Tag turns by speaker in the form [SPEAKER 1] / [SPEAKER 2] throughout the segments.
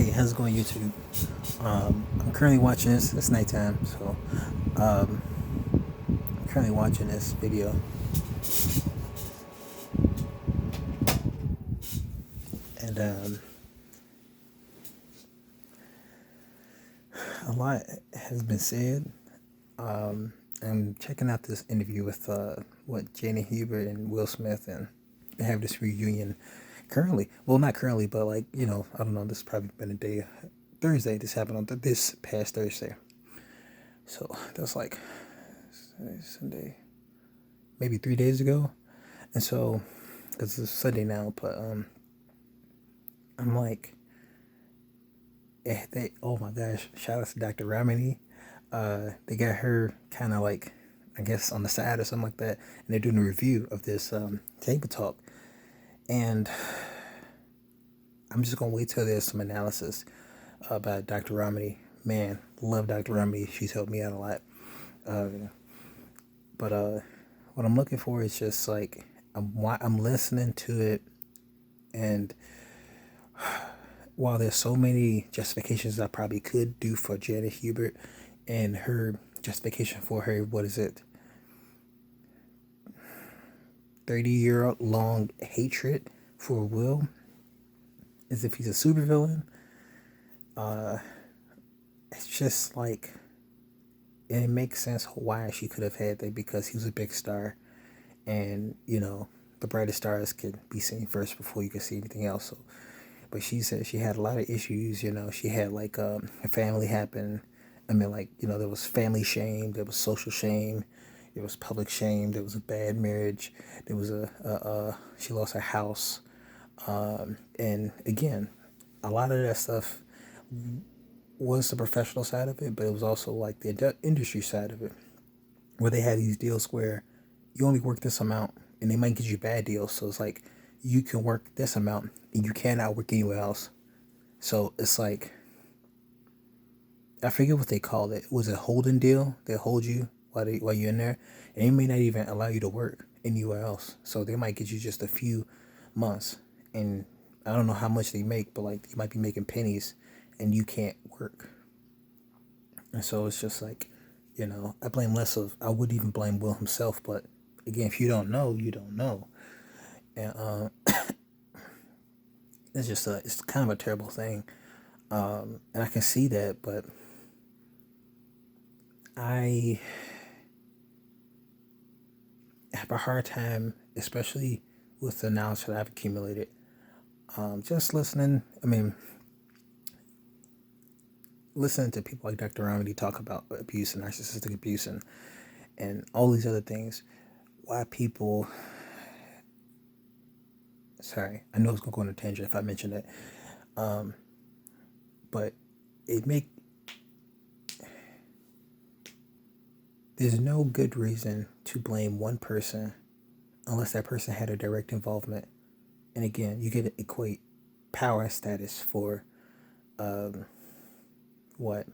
[SPEAKER 1] Hey, how's it going, YouTube? I'm currently watching this. It's nighttime, so um, I'm currently watching this video, and a lot has been said. I'm checking out this interview with Janet Hubert and Will Smith, and they have this reunion currently. Well, not currently, but I don't know. This has probably been a day. Thursday. This happened on this past Thursday. So that's like Sunday, maybe 3 days ago. And so, because it's Sunday now, but I'm like, oh my gosh, shout out to Dr. Ramani. They got her kind of like, I guess, on the side or something like that, and they're doing a review of this table talk. And I'm just gonna wait till there's some analysis about Dr. Ramani. Man, love Dr. Ramani. She's helped me out a lot. But what I'm looking for is just like I'm listening to it, and while there's so many justifications I probably could do for Janet Hubert and her justification for her, what is it, 30-year long hatred for Will, as if he's a supervillain. It's just like, it makes sense why she could have had that, because he was a big star, and the brightest stars can be seen first before you can see anything else. So, but she said she had a lot of issues. She had like a family happen. I mean, like, there was family shame, there was social shame, there was public shame, there was a bad marriage, there was she lost her house, and again, a lot of that stuff was the professional side of it, but it was also like the industry side of it, where they had these deals where you only work this amount, and they might get you bad deals. So it's like, you can work this amount and you cannot work anywhere else. So it's like, I forget what they called it. Was it holding deal? They hold you while you're in there, and they may not even allow you to work anywhere else. So they might get you just a few months, and I don't know how much they make, but like, you might be making pennies, and you can't work. And so it's just like, I blame less of. I wouldn't even blame Will himself, but again, if you don't know, you don't know, and it's kind of a terrible thing, and I can see that, but I have a hard time, especially with the knowledge that I've accumulated, just listening. I mean, listening to people like Dr. Ramani talk about abuse and narcissistic abuse and all these other things. Why people... Sorry, I know it's going to go on a tangent if I mention that. But there's no good reason to blame one person unless that person had a direct involvement. And again, you get to equate power and status for what?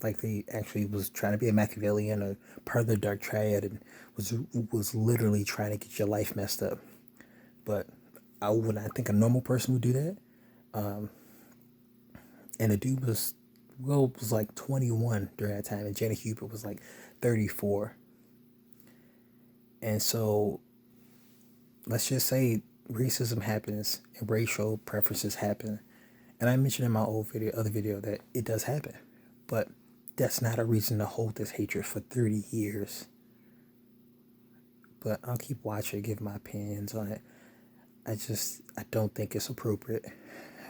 [SPEAKER 1] Like, they actually was trying to be a Machiavellian or part of the dark triad, and was literally trying to get your life messed up. But I would not think a normal person would do that. And the dude Will was like 21 during that time, and Janet Hubert was like 34. And so, let's just say racism happens and racial preferences happen. And I mentioned in my other video, that it does happen. But that's not a reason to hold this hatred for 30 years. But I'll keep watching, give my opinions on it. I don't think it's appropriate.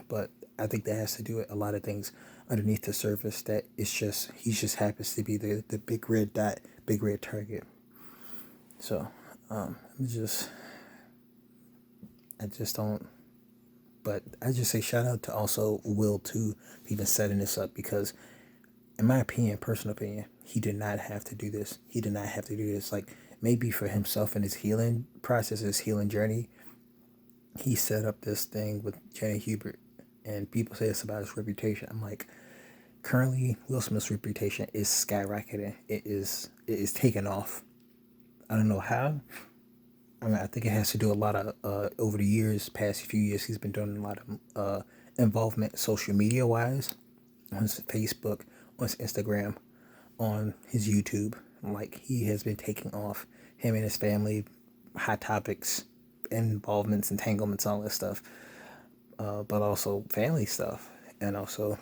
[SPEAKER 1] But I think that has to do with a lot of things underneath the surface, that it's just, he just happens to be the big red dot, big red target. So, I just don't, but I just say shout out to also Will too, for even setting this up, because in my opinion, personal opinion, he did not have to do this. He did not have to do this. Like, maybe for himself and his healing process, his healing journey, he set up this thing with Janet Hubert, and people say it's about his reputation. I'm like, currently Will Smith's reputation is skyrocketing. It is taking off. I don't know how, I mean, I think it has to do a lot of over the years, past few years, he's been doing a lot of involvement social media wise on his Facebook, on his Instagram, on his YouTube. Like he has been taking off, him and his family, hot topics, involvements, entanglements, all that stuff, but also family stuff, and also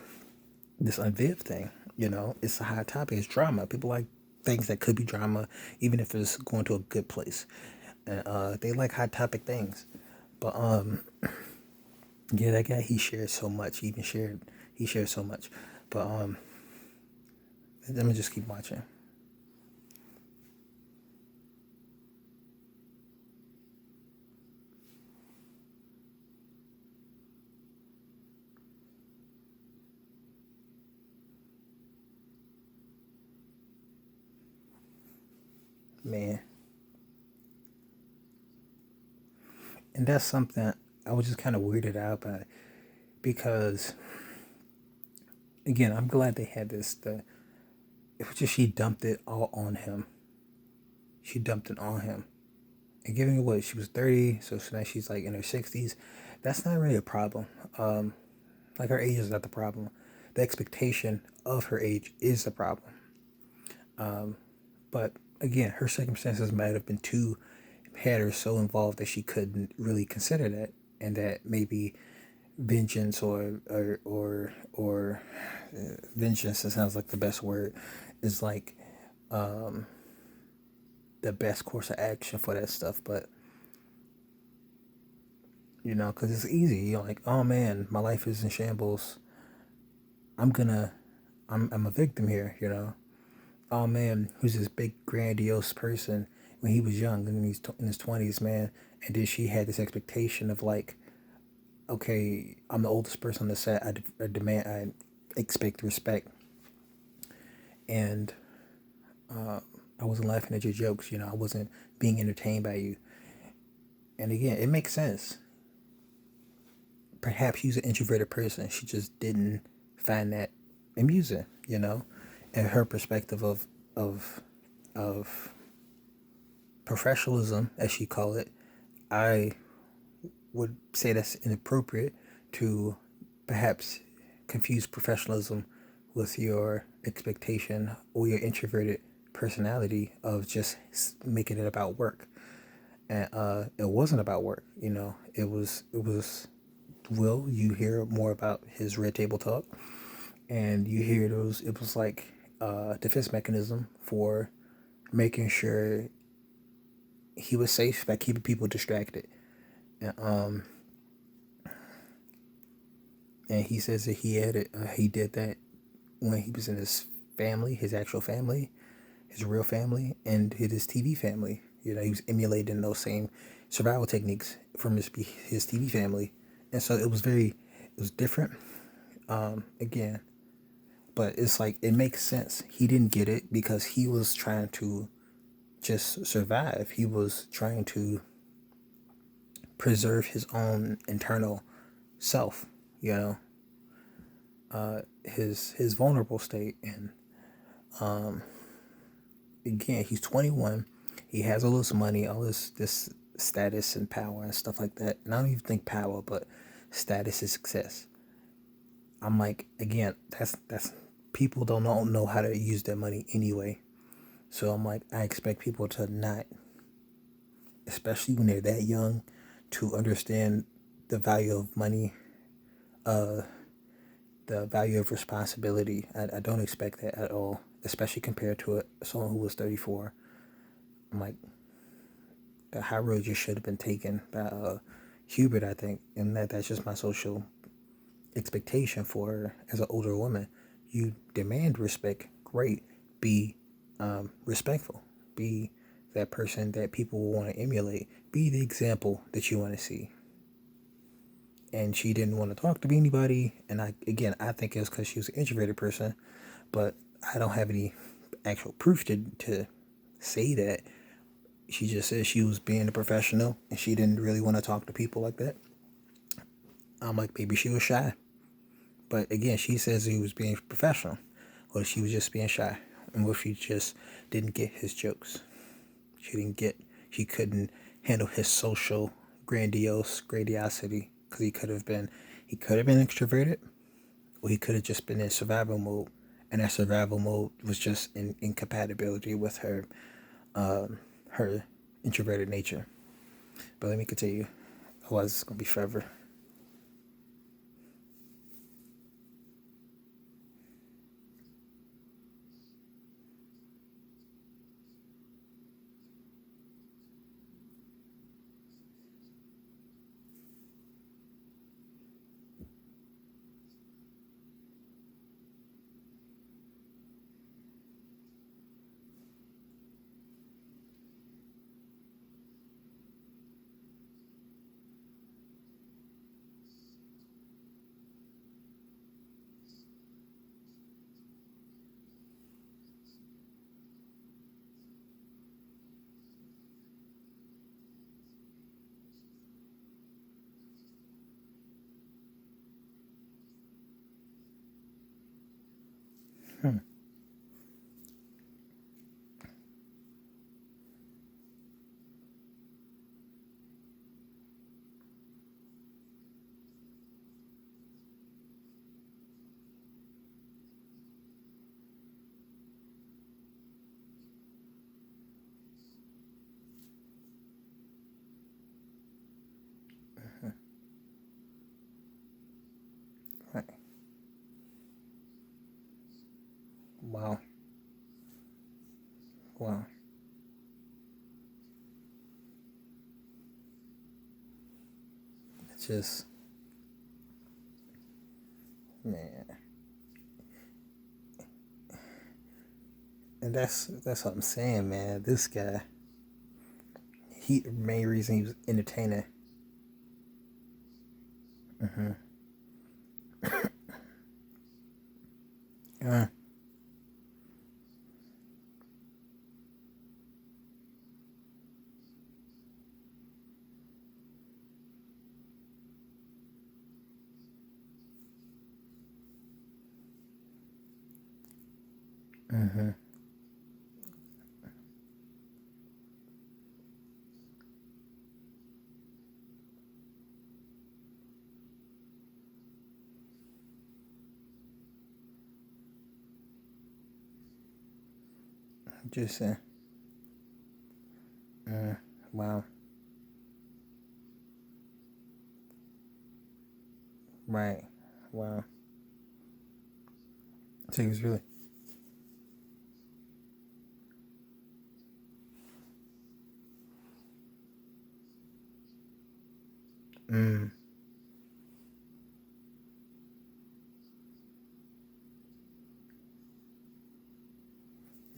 [SPEAKER 1] this unviv thing. You know, it's a hot topic. It's drama. People like things that could be drama, even if it's going to a good place. And they like hot topic things. But yeah, that guy, he shares so much. He shares so much. But let me just keep watching. Man, and that's something I was just kind of weirded out by, because again, I'm glad they had this. It was just she dumped it all on him. She dumped it on him, and given what she was 30, so now she's like in her 60s. That's not really a problem. Like her age is not the problem. The expectation of her age is the problem. But again, her circumstances might have been too had her so involved that she couldn't really consider that, and that maybe vengeance or vengeance, it sounds like the best word, is like the best course of action for that stuff. But you know, because it's easy. You're like, oh man, my life is in shambles. I'm gonna, I'm a victim here. You know, oh man, who's this big grandiose person when he was young and he's in his 20s, man. And then she had this expectation of like, okay, I'm the oldest person on the set. I demand, I expect respect, and I wasn't laughing at your jokes. You know, I wasn't being entertained by you. And again, it makes sense. Perhaps she's an introverted person. She just didn't find that amusing. You know, and her perspective of professionalism, as she called it, I would say that's inappropriate to perhaps confuse professionalism with your expectation or your introverted personality of just making it about work. And it wasn't about work, you know. It was Will, you hear more about his red table talk, and you hear those. It was like defense mechanism for making sure he was safe by keeping people distracted. And, and he says that he did that when he was in his family, his actual family, his real family, and his TV family. You know, he was emulating those same survival techniques from his TV family, and so it was different. Again, but it's like it makes sense. He didn't get it because he was trying to just survive. He was trying to preserve his own internal self. You know, his vulnerable state. And again, he's 21. He has all this money, all this status and power and stuff like that. And I don't even think power, but status is success. I'm like, again, that's people don't know how to use their money anyway. So I'm like, I expect people to not, especially when they're that young, to understand the value of money, uh, the value of responsibility. I don't expect that at all, especially compared to someone who was 34. I'm like, the high road just should have been taken by Hubert, I think, and that's just my social expectation for her as an older woman. You demand respect, great. Be respectful. Be that person that people will want to emulate. Be the example that you want to see. And she didn't want to talk to anybody. And I think it was because she was an introverted person, but I don't have any actual proof to say that. She just said she was being a professional and she didn't really want to talk to people like that. I'm like, maybe she was shy. But again, she says he was being professional, or she was just being shy, and what if she just didn't get his jokes? She couldn't handle his social grandiosity, because he could have been extroverted, or he could have just been in survival mode, and that survival mode was just in incompatibility with her introverted nature. But let me continue, otherwise it's gonna be forever. Hmm. Right. Wow. Wow. It's just, man. And that's what I'm saying, man. This guy, he main reason he was entertaining. Mm-hmm. Uh, mm-hmm. Just saying. Wow. Right. Wow. So he was really. Mm.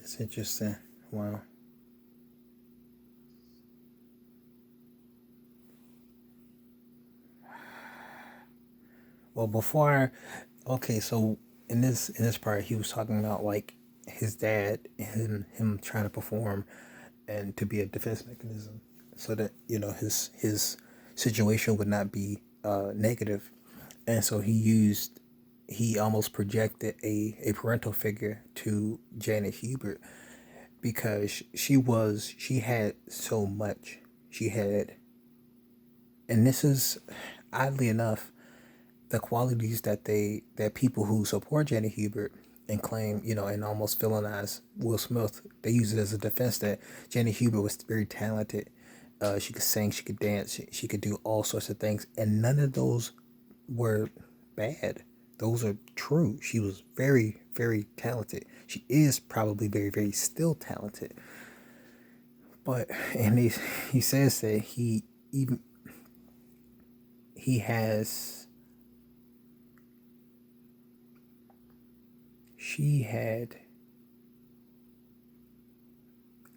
[SPEAKER 1] It's interesting. Wow. Well, okay, so in this part, he was talking about like his dad, him trying to perform and to be a defense mechanism, so that his situation would not be negative, and so he almost projected a parental figure to Janet Hubert, because she had so much. She had, and this is oddly enough the qualities that people who support Janet Hubert and claim, and almost villainize Will Smith, they use it as a defense that Janet Hubert was very talented. She could sing, she could dance, she could do all sorts of things, and none of those were bad. Those are true. She was very, very talented. She is probably very, very still talented. But and he says that even he has she had,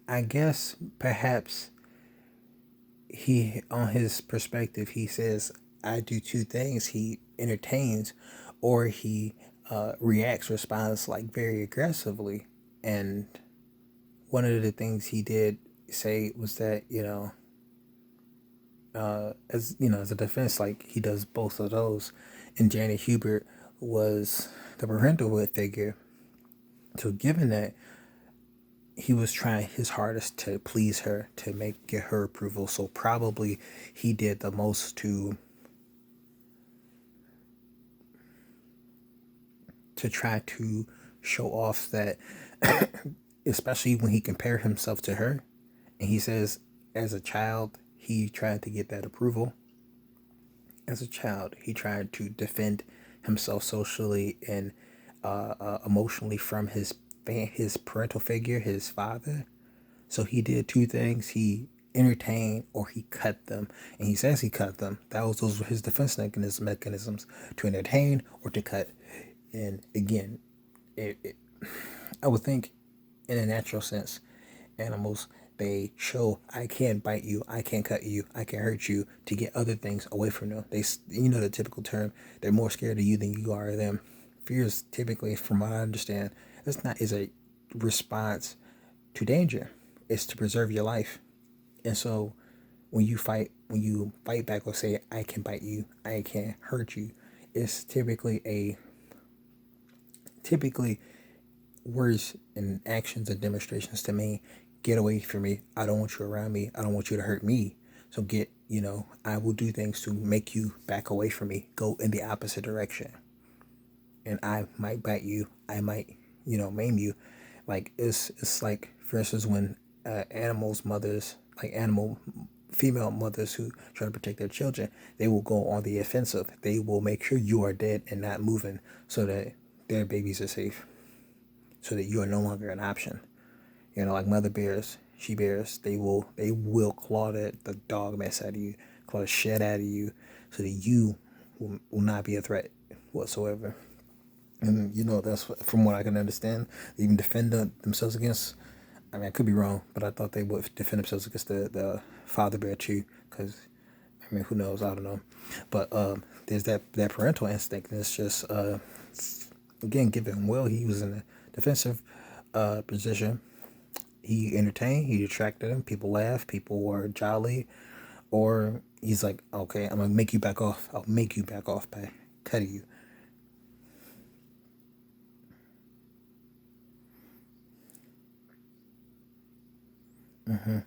[SPEAKER 1] I guess perhaps he, on his perspective, he says, I do two things. He entertains, or he reacts, responds like very aggressively. And one of the things he did say was that, as a defense, like he does both of those. And Janet Hubert was the parental figure. So given that, he was trying his hardest to please her, to get her approval. So probably he did the most to try to show off that, especially when he compared himself to her. And he says, as a child, he tried to get that approval. As a child, he tried to defend himself socially and emotionally from his parental figure, his father. So he did two things: he entertained or he cut them, and he says he cut them. Those were his defense mechanisms: to entertain or to cut. And again, I would think, in a natural sense, animals, they show, I can't bite you, I can't cut you, I can hurt you, to get other things away from them. They, the typical term, they're more scared of you than you are of them. Fear is typically, from what I understand, is a response to danger. It's to preserve your life. And so when you fight back or say, I can bite you, I can hurt you, it's typically words and actions and demonstrations to me: get away from me, I don't want you around me, I don't want you to hurt me. So I will do things to make you back away from me, go in the opposite direction. And I might bite you, I might, maim you. Like, it's like, for instance, when animals mothers like animal female mothers who try to protect their children, they will go on the offensive. They will make sure you are dead and not moving, so that their babies are safe, so that you are no longer an option. Like mother bears, she bears, they will claw the dog mess out of you, claw the shit out of you, so that you will not be a threat whatsoever. And that's from what I can understand. They even defend themselves against. I mean, I could be wrong, but I thought they would defend themselves against the father bear too. Because, I mean, who knows? I don't know. But there's that parental instinct, and it's just again, given Will, he was in a defensive position. He entertained, he attracted them. People laughed, people were jolly, or he's like, okay, I'm gonna make you back off. I'll make you back off by cutting you. Mm-hmm.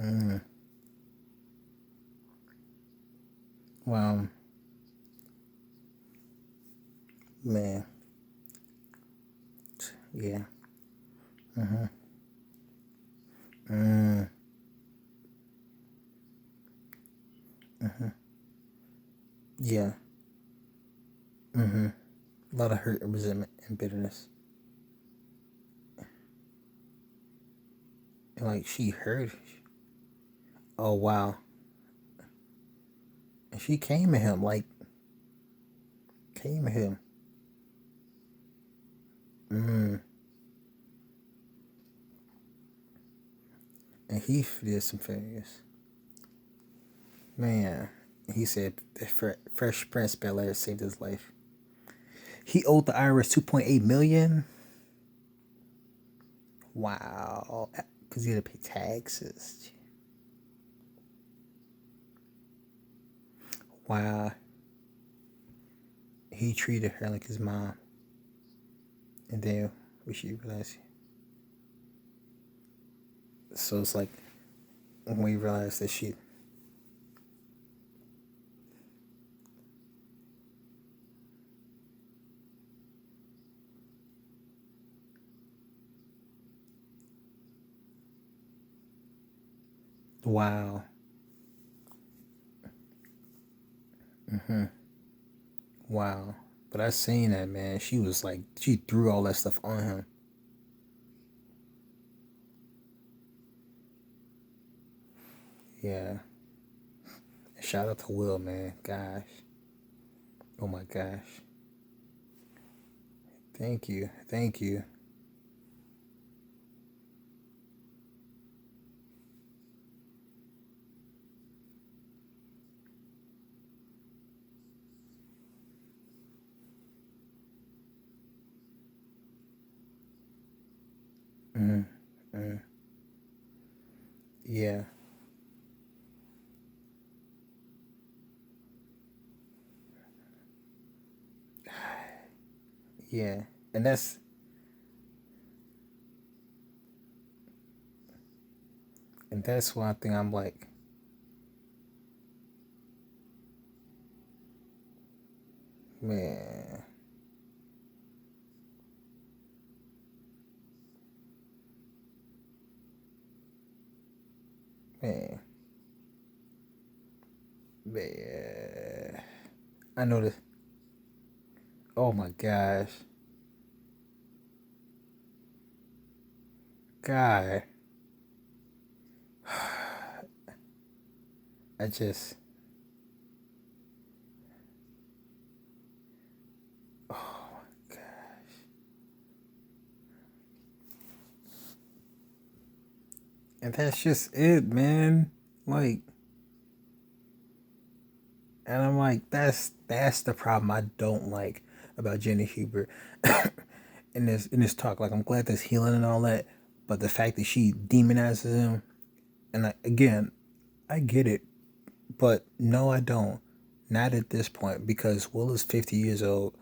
[SPEAKER 1] Mm. Well, man, yeah. Mm-hmm. Mm. Mm-hmm. Yeah. Mm-hmm. A lot of hurt and resentment and bitterness. And like, she heard. Oh wow. And she came at him, like, came at him. Mm. And he did some things. Man, he said the Fresh Prince Bel-Air saved his life. He owed the IRS 2.8 million. Wow, because he had to pay taxes. Wow, he treated her like his mom, and then we should realize. So it's like, when we realized that she. Wow. Mm-hmm. Wow. But I seen that, man. She was like, she threw all that stuff on him. Yeah. Shout out to Will, man. Gosh. Oh my gosh. Thank you. Thank you. Yeah. Yeah. And that's one thing I'm like, man, man, man. I know this. Oh my gosh. God. I just, oh my God. And that's just it, man. Like, and I'm like, that's the problem I don't like about Janet Hubert in this talk. Like, I'm glad there's healing and all that, but the fact that she demonizes him, and again, I get it, but no, I don't. Not at this point, because Will is 50 years old,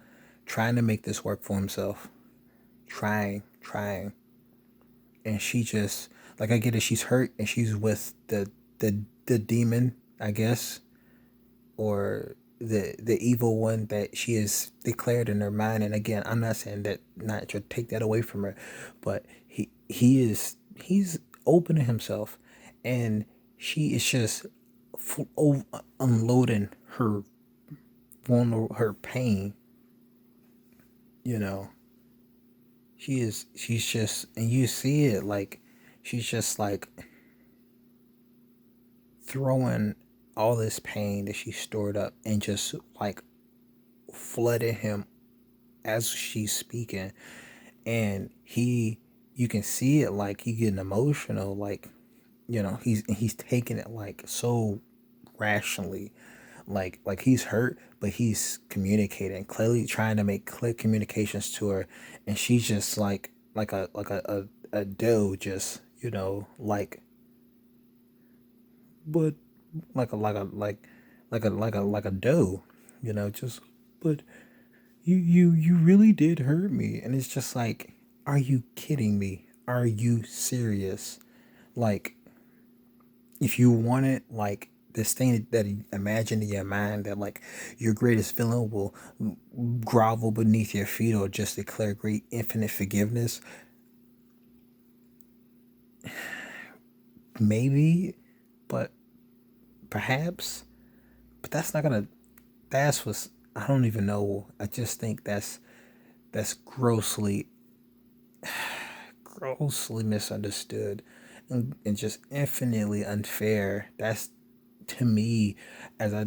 [SPEAKER 1] trying to make this work for himself, trying, and she just, like, I get it. She's hurt, and she's with the demon, I guess, or the evil one that she has declared in her mind. And again, I'm not saying that, not to take that away from her, but he's open to himself, and she is just unloading her her pain. You know, she's just, and you see it, like she's just like throwing all this pain that she stored up and just like flooded him as she's speaking. And you can see it, like he getting emotional, like, he's taking it like so rationally, like he's hurt, but he's communicating clearly, trying to make clear communications to her. And she's just like a doe, just, like, but like a doe, just, but you really did hurt me. And it's just like, are you kidding me? Are you serious? Like, if you want it, like this thing that you imagine in your mind, that like your greatest villain will grovel beneath your feet or just declare great infinite forgiveness, maybe, but perhaps, but that's not gonna. That's what's. I don't even know. I just think that's grossly misunderstood, and just infinitely unfair. That's, to me, as I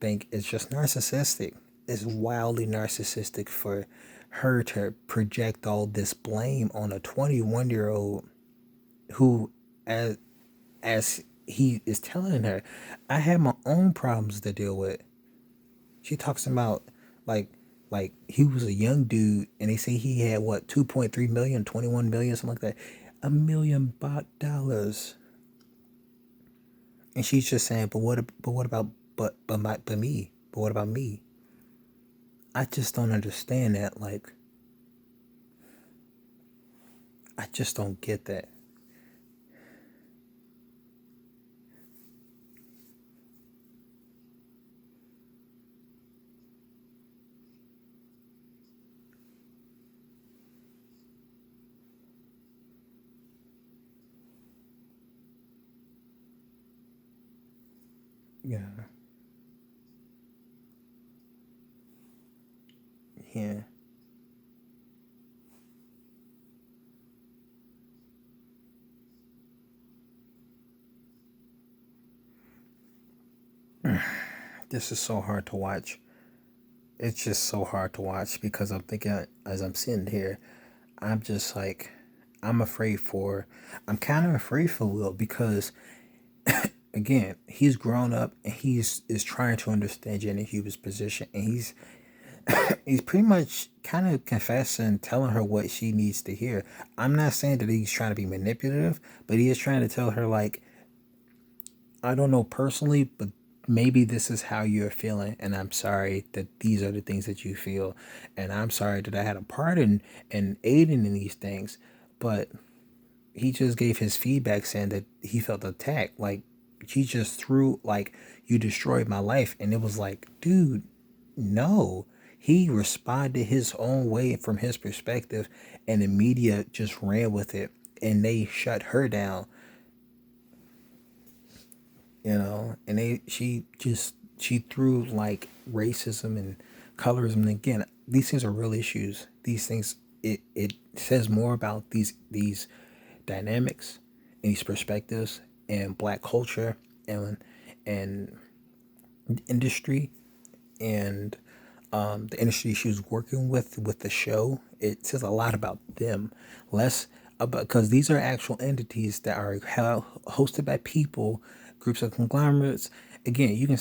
[SPEAKER 1] think, it's just narcissistic. It's wildly narcissistic for her to project all this blame on a 21-year-old who, as he is telling her, I have my own problems to deal with. She talks about, like he was a young dude, and they say he had what, 2.3 million, 21 million, something like that, $1 million. And she's just saying, but what about, but me, but what about me? I just don't understand that. Like, I just don't get that. Yeah, yeah. This is so hard to watch. It's just so hard to watch, because I'm thinking, as I'm sitting here, I'm just like, I'm afraid for, I'm kind of afraid for Will, because again, he's grown up, and he's is trying to understand Janet Hubert's position, and he's pretty much kind of confessing, telling her what she needs to hear. I'm not saying that he's trying to be manipulative, but he is trying to tell her, like, I don't know personally, but maybe this is how you're feeling, and I'm sorry that these are the things that you feel, and I'm sorry that I had a part in aiding in these things, but he just gave his feedback saying that he felt attacked. Like he just threw like you destroyed my life, and it was like, dude, no. He responded his own way from his perspective, and the media just ran with it, and they shut her down. And she threw like racism and colorism. And again, these things are real issues. These things, it says more about these dynamics and these perspectives and black culture and industry and the industry she was working with the show. It says a lot about them, less about, because these are actual entities that are hosted by people, groups of conglomerates. Again,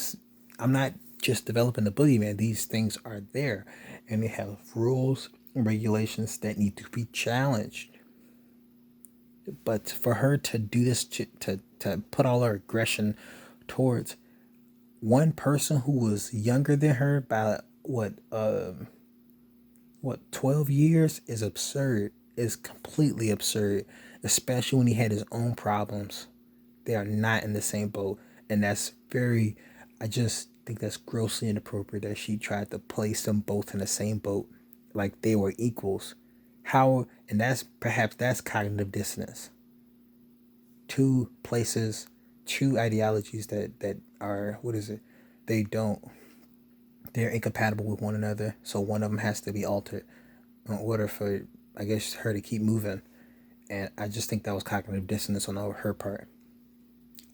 [SPEAKER 1] I'm not just developing the boogeyman. These things are there, and they have rules and regulations that need to be challenged. But for her to do this, to put all her aggression towards one person who was younger than her by what 12 years is absurd, is completely absurd, especially when he had his own problems. They are not in the same boat, and that's very, I just think that's grossly inappropriate that she tried to place them both in the same boat like they were equals. How, and that's cognitive dissonance. Two places, two ideologies that are, what is it, they don't, they're incompatible with one another, so one of them has to be altered in order for, I guess, her to keep moving. And I just think that was cognitive dissonance on her part.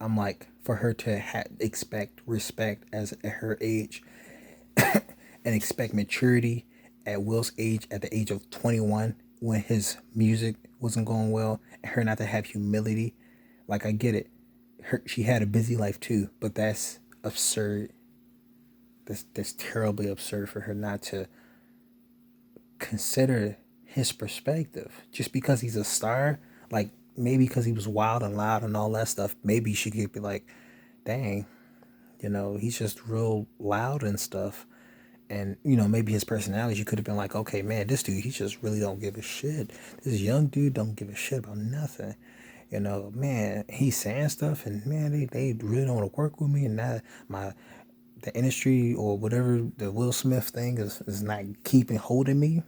[SPEAKER 1] I'm like, for her to expect respect as at her age and expect maturity at Will's age, at the age of 21, when his music wasn't going well, and her not to have humility. Like, I get it. She had a busy life too, but that's absurd. That's terribly absurd for her not to consider his perspective. Just because he's a star, like maybe because he was wild and loud and all that stuff, maybe she could be like, dang, he's just real loud and stuff. And, maybe his personality, she could have been like, okay, man, this dude, he just really don't give a shit. This young dude don't give a shit about nothing. Man, he's saying stuff, and man, they really don't want to work with me, and that the industry or whatever, the Will Smith thing is not keeping holding me.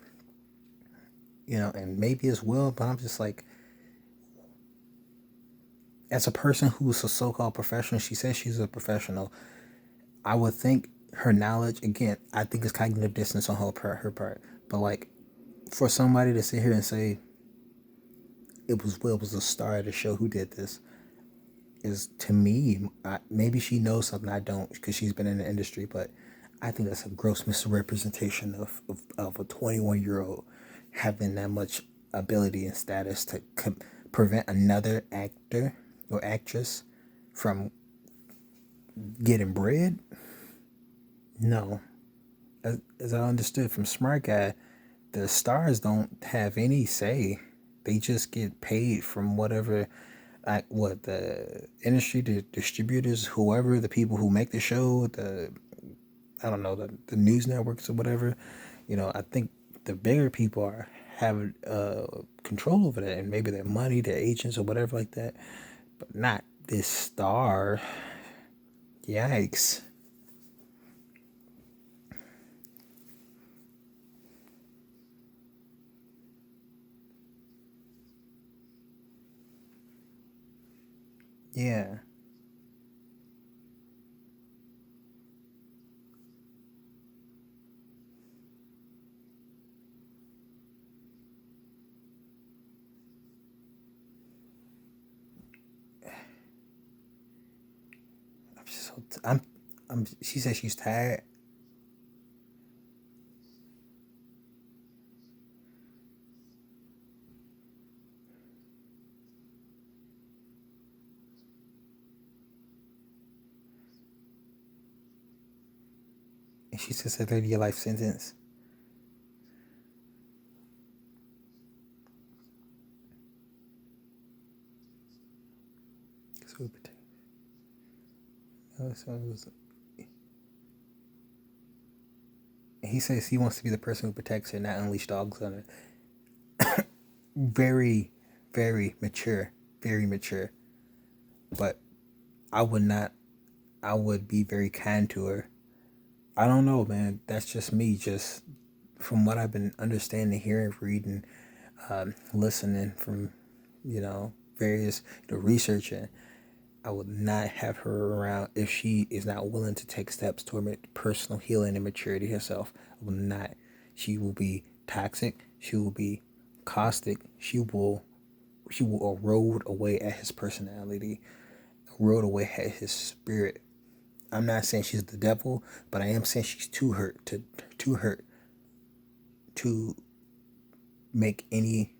[SPEAKER 1] And maybe it's Will, but I'm just like, as a person who's a so-called professional, she says she's a professional. I would think her knowledge, again, I think it's cognitive dissonance on her part. But like, for somebody to sit here and say it was Will was the star of the show who did this, is, to me, maybe she knows something I don't because she's been in the industry, but I think that's a gross misrepresentation of a 21-year-old having that much ability and status to prevent another actor or actress from getting bread. No. As I understood from Smart Guy, the stars don't have any say. They just get paid from whatever, like what the industry, the distributors, whoever, the people who make the show, I don't know, the news networks or whatever. I think the bigger people have control over that, and maybe their money, their agents or whatever like that, but not this star. Yikes. Yeah. I'm so I'm she said she's tired. And she says a 30-year life sentence. So, He says he wants to be the person who protects her, not unleash dogs on her. Very, very mature. Very mature. But I would not. I would be very kind to her. I don't know, man. That's just me. Just from what I've been understanding, hearing, reading, listening from, various, researching. I would not have her around if she is not willing to take steps toward personal healing and maturity herself. I will not. She will be toxic. She will be caustic. She will erode away at his personality, erode away at his spirit. I'm not saying she's the devil, but I am saying she's too hurt to make any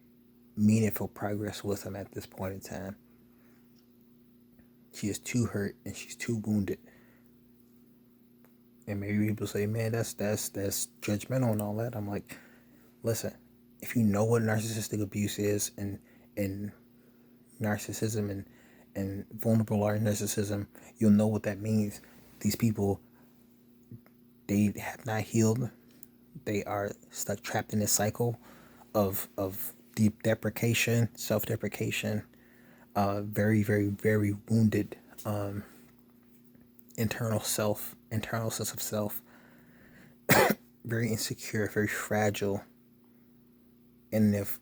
[SPEAKER 1] meaningful progress with him at this point in time. She is too hurt and she's too wounded. And maybe people say, "Man, that's judgmental and all that." I'm like, listen, if you know what narcissistic abuse is and narcissism and vulnerable narcissism, you'll know what that means. These people, they have not healed. They are stuck, trapped in this cycle of deep deprecation, self-deprecation, very, very, very wounded internal sense of self, very insecure, very fragile. And if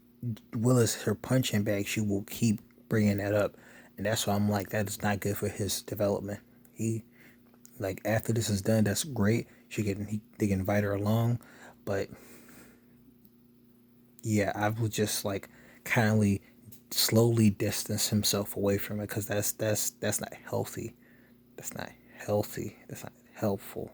[SPEAKER 1] Will is her punching bag, she will keep bringing that up, and that's why I'm like, that is not good for his development. He, like, after this is done, that's great. They can invite her along, but yeah, I would just like kindly, slowly distance himself away from it, because that's not healthy. That's not healthy. That's not helpful.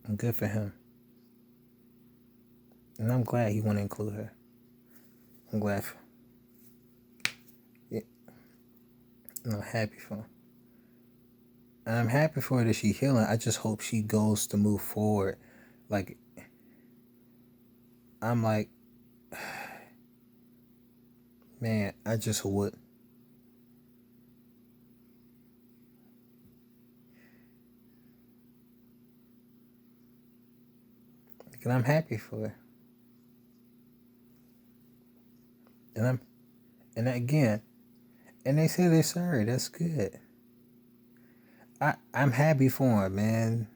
[SPEAKER 1] And good for him. And I'm glad he want to include her. I'm glad. Yeah, and I'm happy for him. And I'm happy for her that she's healing. I just hope she goes to move forward. Like, I'm like, man, I just would. And I'm happy for her. And again, and they say they're sorry. That's good. I'm happy for him, man.